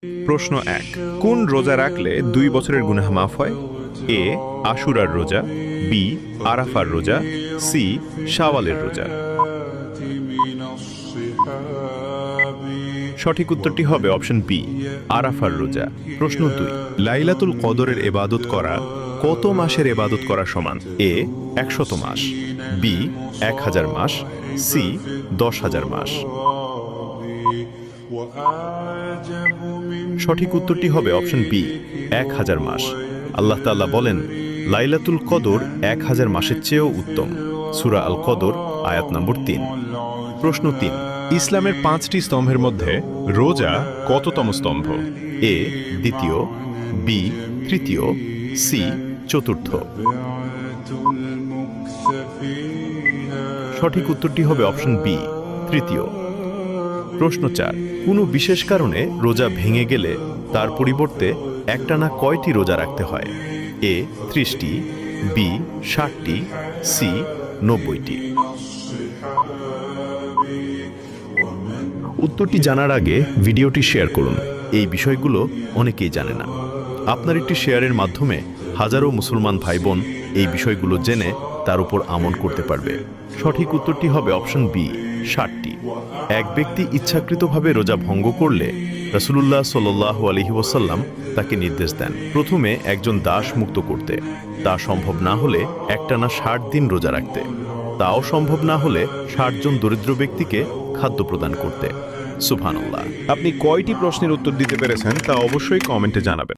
প্রশ্ন ১। কোন রোজা রাখলে ২ বছরের গুনাহ মাফ হয়? এ আশুরার রোজা, বি আরাফার রোজা, সি শাওয়ালের রোজা। সঠিক উত্তরটি হবে অপশন বি আরাফার রোজা। প্রশ্ন ২। লাইলাতুল কদরের ইবাদত করা কত মাসের ইবাদত করা সমান? এ ১০০ মাস, বি ১০০০ মাস, সি ১০,০০০ মাস। সঠিক উত্তরটি হবে অপশন বি ১০০০ মাস। আল্লাহ তাআলা বলেন, লাইলাতুল কদর ১০০০ মাসের চেয়েও উত্তম। সূরা আল কদর আয়াত নম্বর ৩। প্রশ্ন ৩। ইসলামের ৫টি স্তম্ভের মধ্যে রোজা কততম স্তম্ভ? এ দ্বিতীয়, বি তৃতীয়, সি চতুর্থ। সঠিক উত্তরটি হবে অপশন বি তৃতীয়। প্রশ্ন ৪। কোনো বিশেষ কারণে রোজা ভেঙে গেলে তার পরিবর্তে একটানা কয়টি রোজা রাখতে হয়? এ ৩০টি, বি ৬০টি, সি ৯০টি। উত্তরটি জানার আগে ভিডিওটি শেয়ার করুন। এই বিষয়গুলো অনেকেই জানে না। আপনার একটি শেয়ারের মাধ্যমে হাজারো মুসলমান ভাই বোন এই বিষয়গুলো জেনে তার উপর আমল করতে পারবে। সঠিক উত্তরটি হবে অপশন বি ৬০টি। এক ব্যক্তি ইচ্ছাকৃতভাবে রোজা ভঙ্গ করলে রাসূলুল্লাহ সাল্লাল্লাহু আলাইহি ওয়াসাল্লাম তাকে নির্দেশ দেন প্রথমে একজন দাস মুক্ত করতে, তা সম্ভব না হলে একটানা ৬০ দিন রোজা রাখতে, তাও সম্ভব না হলে ৬০ জন দরিদ্র ব্যক্তিকে খাদ্য প্রদান করতে। সুবহানাল্লাহ। আপনি কয়টি প্রশ্নের উত্তর দিতে পেরেছেন তা অবশ্যই কমেন্টে জানাবেন।